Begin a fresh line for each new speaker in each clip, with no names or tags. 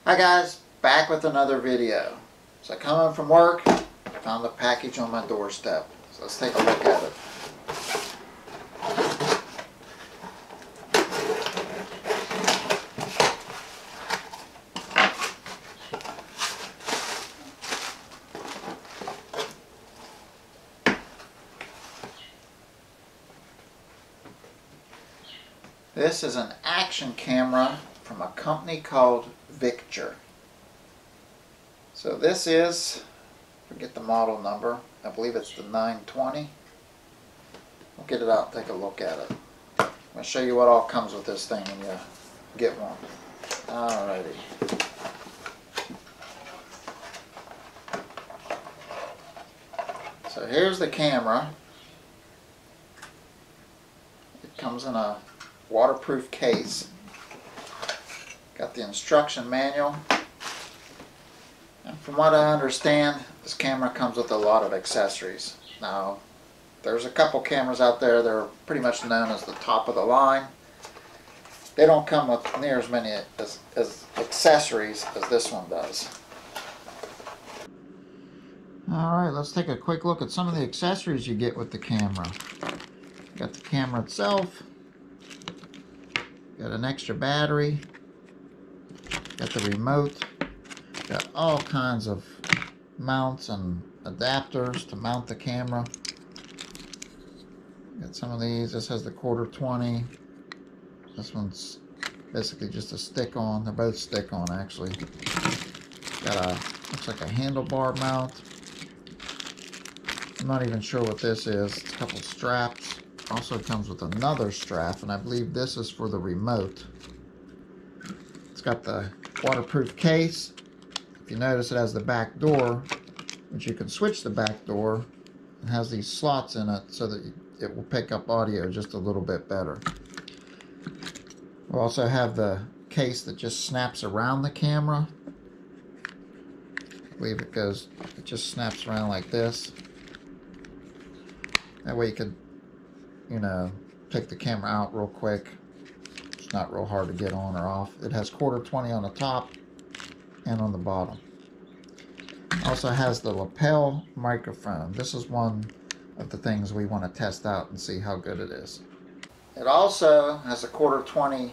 Hi guys, back with another video. So I come in from work, found the package on my doorstep. So let's take a look at it. This is an action camera from a company called Victure. So this is, forget the model number, I believe it's the 920. I'll get it out and take a look at it. I'm going to show you what all comes with this thing when you get one. Alrighty. So here's the camera. It comes in a waterproof case. Got the instruction manual. And from what I understand, this camera comes with a lot of accessories. Now, there's a couple cameras out there that are pretty much known as the top of the line. They don't come with near as many as accessories as this one does. Alright, let's take a quick look at some of the accessories you get with the camera. Got the camera itself. Got an extra battery. Got the remote. Got all kinds of mounts and adapters to mount the camera. Got some of these. This has the 1/4-20. This one's basically just a stick-on. They're both stick-on actually. Got a, looks like a handlebar mount. I'm not even sure what this is. It's a couple straps. Also comes with another strap, and I believe this is for the remote. It's got the waterproof case. If you notice, it has the back door, which you can switch the back door. It has these slots in it so that it will pick up audio just a little bit better. We'll also have the case that just snaps around the camera. I believe it just snaps around like this. That way you could, you know, take the camera out real quick. It's not real hard to get on or off. It has 1/4-20 on the top and on the bottom. Also has the lapel microphone. This is one of the things we want to test out and see how good it is. It also has a 1/4-20,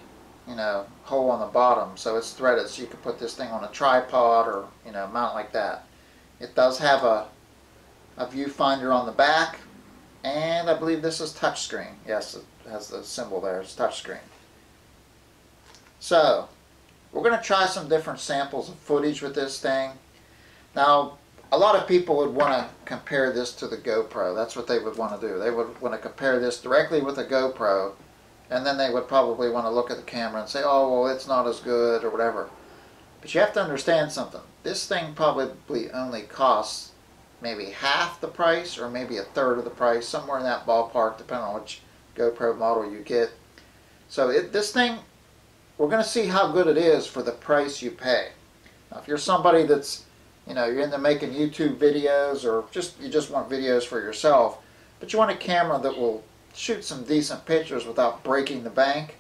you know, hole on the bottom, so it's threaded, so you can put this thing on a tripod or, you know, mount like that. It does have a viewfinder on the back. And I believe this is touchscreen. Yes, it has the symbol there. It's touchscreen. So, we're going to try some different samples of footage with this thing. Now, a lot of people would want to compare this to the GoPro. That's what they would want to do. They would want to compare this directly with a GoPro, and then they would probably want to look at the camera and say, oh, well, it's not as good or whatever. But you have to understand something. This thing probably only costs maybe half the price or maybe 1/3 of the price, somewhere in that ballpark, depending on which GoPro model you get. So this thing, we're going to see how good it is for the price you pay. Now, if you're somebody that's, you know, you're into making YouTube videos, or you just want videos for yourself, but you want a camera that will shoot some decent pictures without breaking the bank,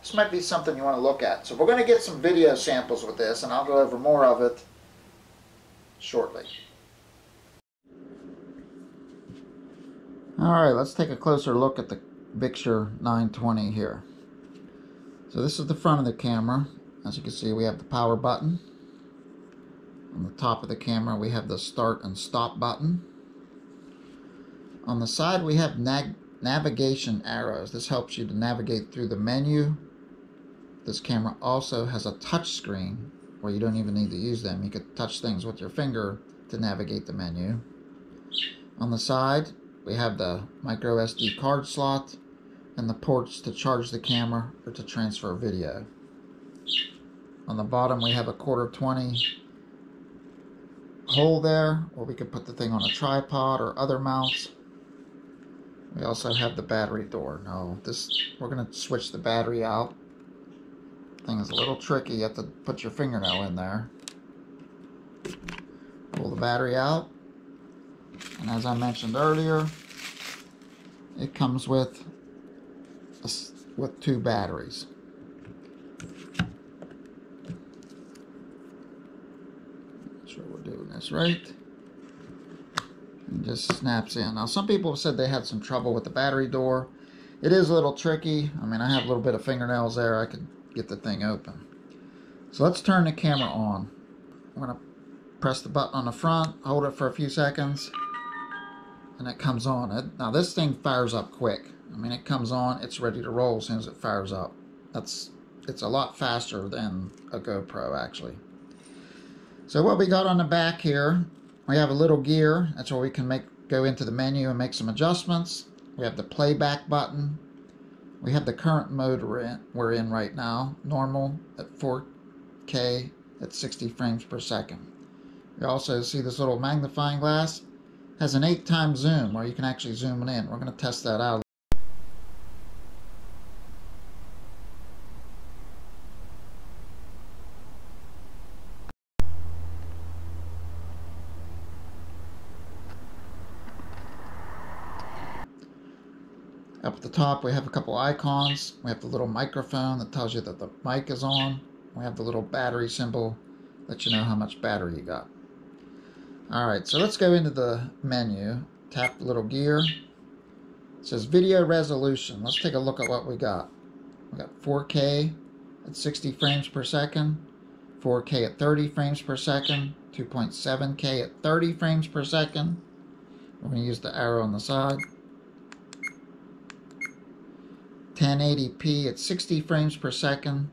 this might be something you want to look at. So we're going to get some video samples with this, and I'll go over more of it shortly. Alright, let's take a closer look at the Victure 920 here. So this is the front of the camera. As you can see, we have the power button. On the top of the camera, we have the start and stop button. On the side, we have navigation arrows. This helps you to navigate through the menu. This camera also has a touch screen where you don't even need to use them. You could touch things with your finger to navigate the menu. On the side, we have the micro SD card slot and the ports to charge the camera or to transfer video. On the bottom, we have a 1/4-20 hole there where we could put the thing on a tripod or other mounts. We also have the battery door. Now, we're going to switch the battery out. The thing is a little tricky. You have to put your fingernail in there. Pull the battery out. And as I mentioned earlier, it comes with 2 batteries. That's right. And just snaps in. Now some people have said they had some trouble with the battery door. It is a little tricky. I mean, I have a little bit of fingernails there. I could get the thing open. So let's turn the camera on. I'm going to press the button on the front, hold it for a few seconds, and it comes on. Now this thing fires up quick. I mean, it comes on, it's ready to roll as soon as it fires up. It's a lot faster than a GoPro actually. So what we got on the back here, we have a little gear. That's where we can go into the menu and make some adjustments. We have the playback button. We have the current mode we're in right now, normal at 4K at 60 frames per second. You also see this little magnifying glass. It has an 8x zoom where you can actually zoom it in. We're going to test that out. Up at the top we have a couple icons. We have the little microphone that tells you that the mic is on. We have the little battery symbol that lets you know how much battery you got. Alright, so let's go into the menu. Tap the little gear. It says video resolution. Let's take a look at what we got. We got 4K at 60 frames per second, 4K at 30 frames per second, 2.7K at 30 frames per second. We're going to use the arrow on the side. 1080p at 60 frames per second,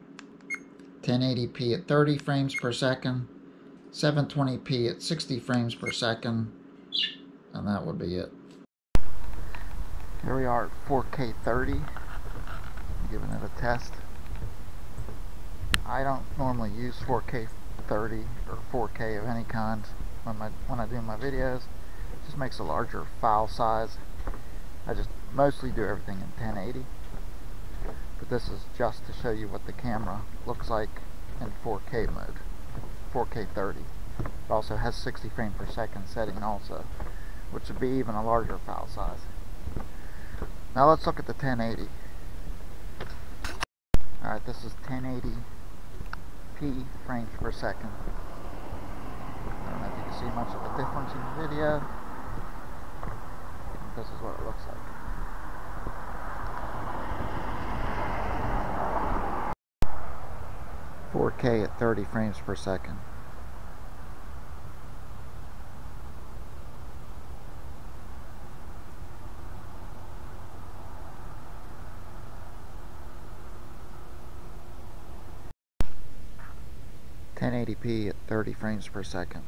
1080p at 30 frames per second, 720p at 60 frames per second, and that would be it. Here we are at 4K 30, giving it a test. I don't normally use 4K 30 or 4K of any kind when I do my videos. It just makes a larger file size. I just mostly do everything in 1080. But this is just to show you what the camera looks like in 4K mode, 4K 30. It also has 60 frames per second setting also, which would be even a larger file size. Now let's look at the 1080. Alright, this is 1080p frames per second. I don't know if you can see much of a difference in the video. This is what it looks like. .4K at 30 frames per second. .1080p at 30 frames per second.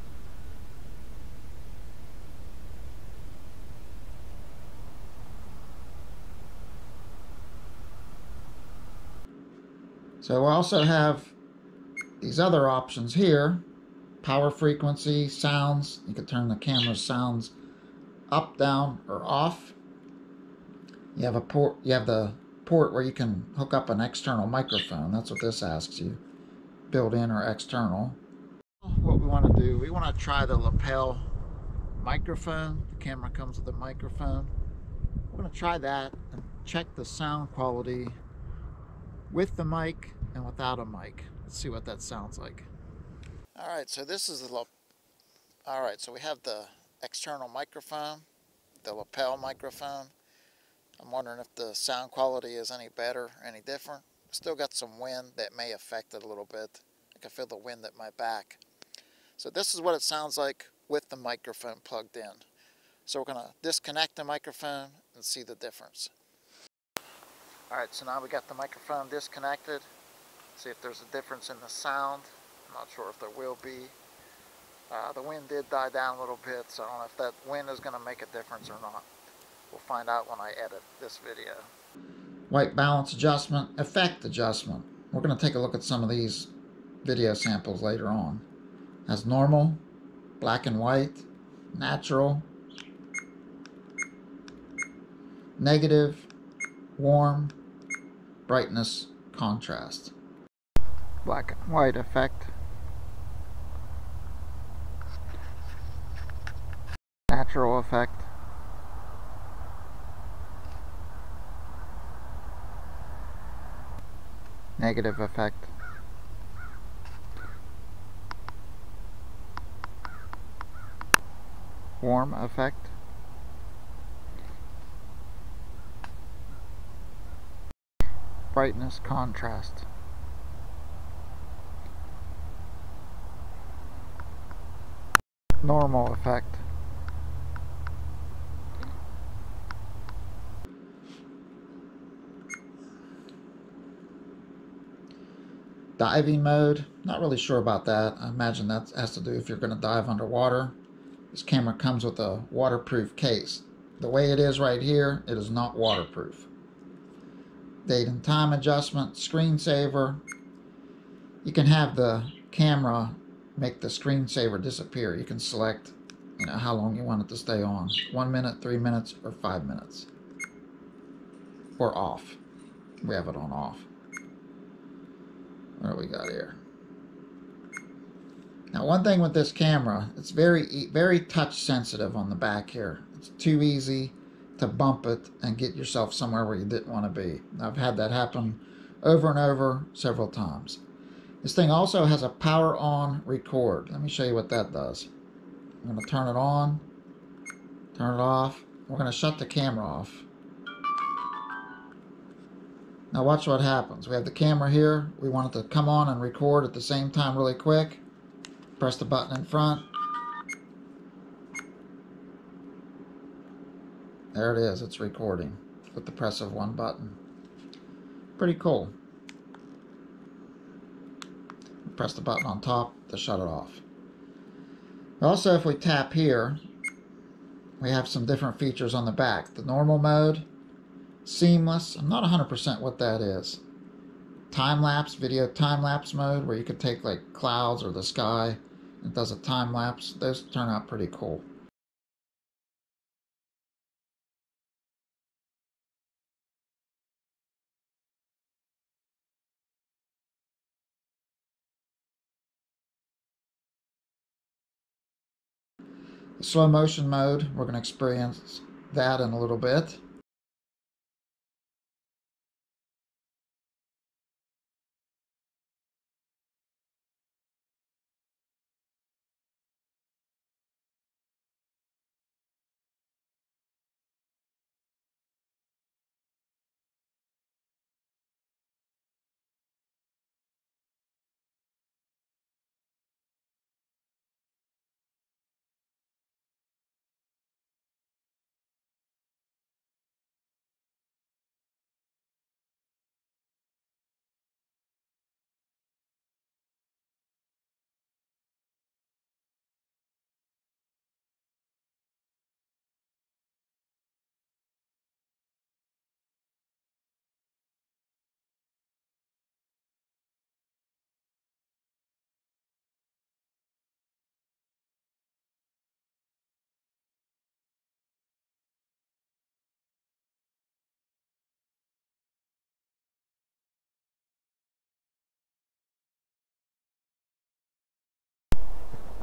So we also have these other options here. Power frequency, sounds. You can turn the camera's sounds up, down, or off. You have the port where you can hook up an external microphone. That's what this asks you. Built in or external. What we want to do, we want to try the lapel microphone. The camera comes with a microphone. We're going to try that and check the sound quality with the mic and without a mic. Let's see what that sounds like. Alright, so this is the Alright, so we have the external microphone, the lapel microphone. I'm wondering if the sound quality is any better, any different. Still got some wind that may affect it a little bit. I can feel the wind at my back. So this is what it sounds like with the microphone plugged in. So we're going to disconnect the microphone and see the difference. Alright, so now we got the microphone disconnected. See if there's a difference in the sound. I'm not sure if there will be. The wind did die down a little bit, so I don't know if that wind is going to make a difference or not. We'll find out when I edit this video. White balance adjustment, effect adjustment. We're going to take a look at some of these video samples later on. Has normal, black and white, natural, negative, warm, brightness, contrast. Black and white effect, natural effect, negative effect, warm effect. Brightness contrast. Normal effect. Diving mode, not really sure about that. I imagine that has to do if you're going to dive underwater. This camera comes with a waterproof case. The way it is right here, it is not waterproof. Date and time adjustment, screensaver. You can have the camera make the screensaver disappear. You can select, how long you want it to stay on. 1 minute, 3 minutes, or 5 minutes. Or off. We have it on off. What do we got here? Now, one thing with this camera, it's very touch sensitive on the back here. It's too easy to bump it and get yourself somewhere where you didn't want to be. I've had that happen over and over several times. This thing also has a power on record. Let me show you what that does. I'm going to turn it on, turn it off. We're going to shut the camera off. Now watch what happens. We have the camera here. We want it to come on and record at the same time really quick. Press the button in front. There it is. It's recording with the press of one button. Pretty cool. Press the button on top to shut it off. Also, if we tap here, we have some different features on the back. The normal mode, seamless. I'm not 100% what that is. Time-lapse, video time-lapse mode, where you could take like clouds or the sky. It does a time-lapse. Those turn out pretty cool. The slow motion mode, we're going to experience that in a little bit.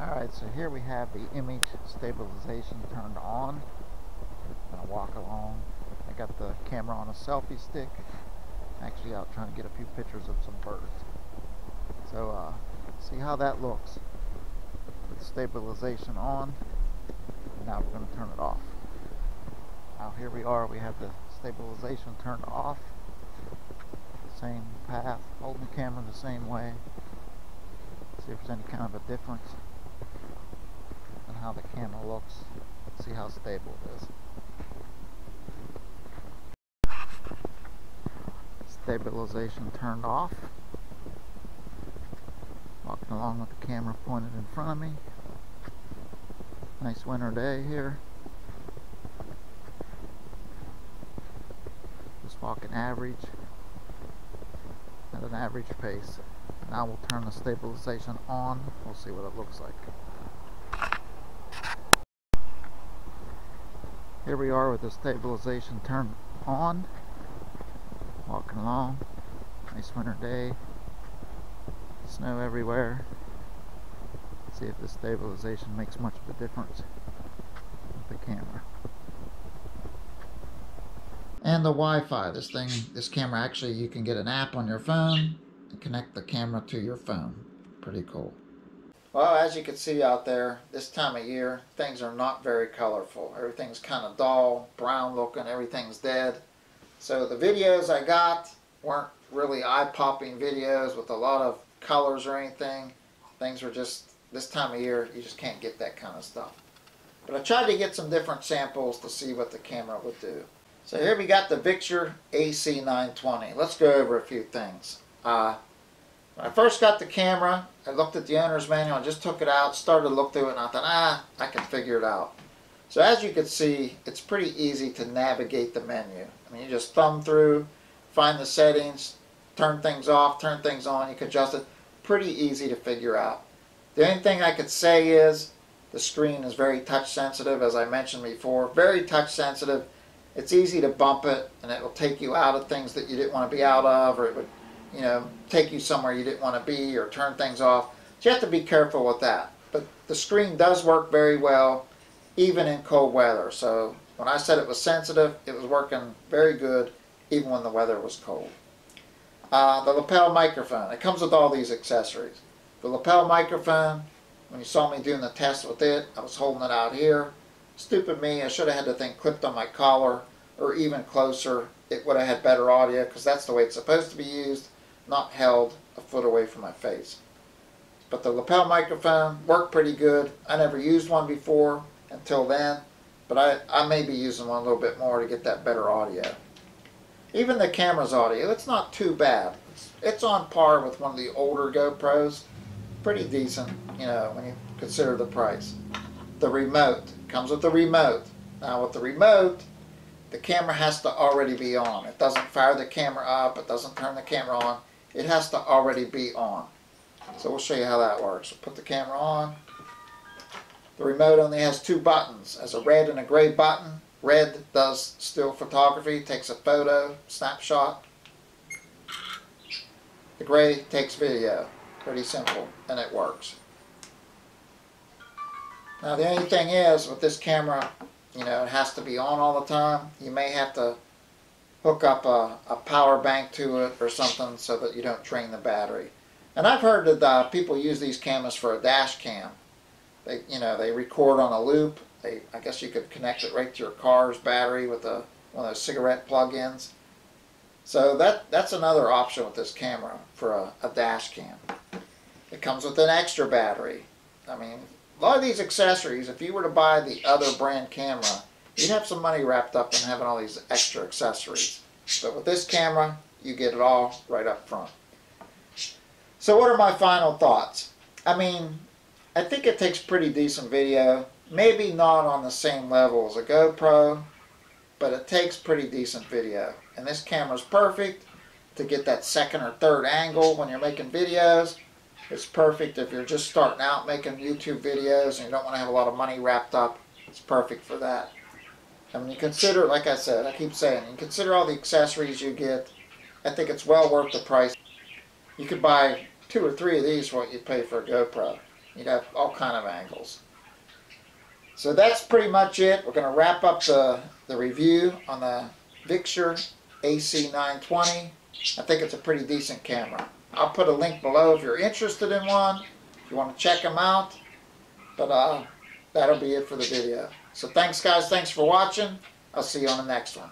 Alright, so here we have the image stabilization turned on. I'm going to walk along. I got the camera on a selfie stick. Actually out trying to get a few pictures of some birds. So, see how that looks. With stabilization on. And now we're going to turn it off. Now here we are, we have the stabilization turned off. Same path, holding the camera the same way. See if there's any kind of a difference in how the camera looks. See how stable it is. Stabilization turned off. Walking along with the camera pointed in front of me. Nice winter day here. Just walking average at an average pace. Now we'll turn the stabilization on. We'll see what it looks like. Here we are with the stabilization turned on. Walking along. Nice winter day. Snow everywhere. See if the stabilization makes much of a difference with the camera. And the Wi-Fi. This camera actually, you can get an app on your phone and connect the camera to your phone. Pretty cool. Well, as you can see out there, this time of year, things are not very colorful. Everything's kind of dull, brown looking, everything's dead. So the videos I got weren't really eye-popping videos with a lot of colors or anything. Things were just, this time of year, you just can't get that kind of stuff. But I tried to get some different samples to see what the camera would do. So here we got the Victure AC920. Let's go over a few things. When I first got the camera, I looked at the owner's manual, I just took it out, started to look through it, and I thought, I can figure it out. So as you can see, it's pretty easy to navigate the menu. I mean, you just thumb through, find the settings, turn things off, turn things on, you can adjust it. Pretty easy to figure out. The only thing I could say is the screen is very touch sensitive, as I mentioned before. Very touch sensitive. It's easy to bump it, and it will take you out of things that you didn't want to be out of, or it would, you know, take you somewhere you didn't want to be, or turn things off. So you have to be careful with that. But the screen does work very well, even in cold weather. So when I said it was sensitive, it was working very good, even when the weather was cold. The lapel microphone. It comes with all these accessories. The lapel microphone, when you saw me doing the test with it, I was holding it out here. Stupid me, I should have had the thing clipped on my collar, or even closer. It would have had better audio, because that's the way it's supposed to be used, not held a foot away from my face. But the lapel microphone worked pretty good. I never used one before until then, but I may be using one a little bit more to get that better audio. Even the camera's audio, it's not too bad. It's on par with one of the older GoPros. Pretty decent, you know, when you consider the price. The remote, comes with the remote. Now with the remote, the camera has to already be on. It doesn't fire the camera up, it doesn't turn the camera on. It has to already be on. So we'll show you how that works. We'll put the camera on. The remote only has two buttons. It has a red and a gray button. Red does still photography, takes a photo, snapshot. The gray takes video. Pretty simple, and it works. Now the only thing is, with this camera, you know, it has to be on all the time. You may have to hook up a power bank to it or something so that you don't drain the battery. And I've heard that people use these cameras for a dash cam. They, you know, they record on a loop. I guess you could connect it right to your car's battery with one of those cigarette plug-ins. So that's another option with this camera for a dash cam. It comes with an extra battery. I mean, a lot of these accessories, if you were to buy the other brand camera, you'd have some money wrapped up in having all these extra accessories. But with this camera, you get it all right up front. So what are my final thoughts? I mean, I think it takes pretty decent video. Maybe not on the same level as a GoPro, but it takes pretty decent video. And this camera's perfect to get that second or third angle when you're making videos. It's perfect if you're just starting out making YouTube videos and you don't want to have a lot of money wrapped up. It's perfect for that. And when you consider, like I said, I keep saying, you consider all the accessories you get, I think it's well worth the price. You could buy 2 or 3 of these for what you'd pay for a GoPro. You'd have all kind of angles. So that's pretty much it. We're going to wrap up the review on the Victure AC920. I think it's a pretty decent camera. I'll put a link below if you're interested in one, if you want to check them out. But that'll be it for the video. So thanks guys, thanks for watching. I'll see you on the next one.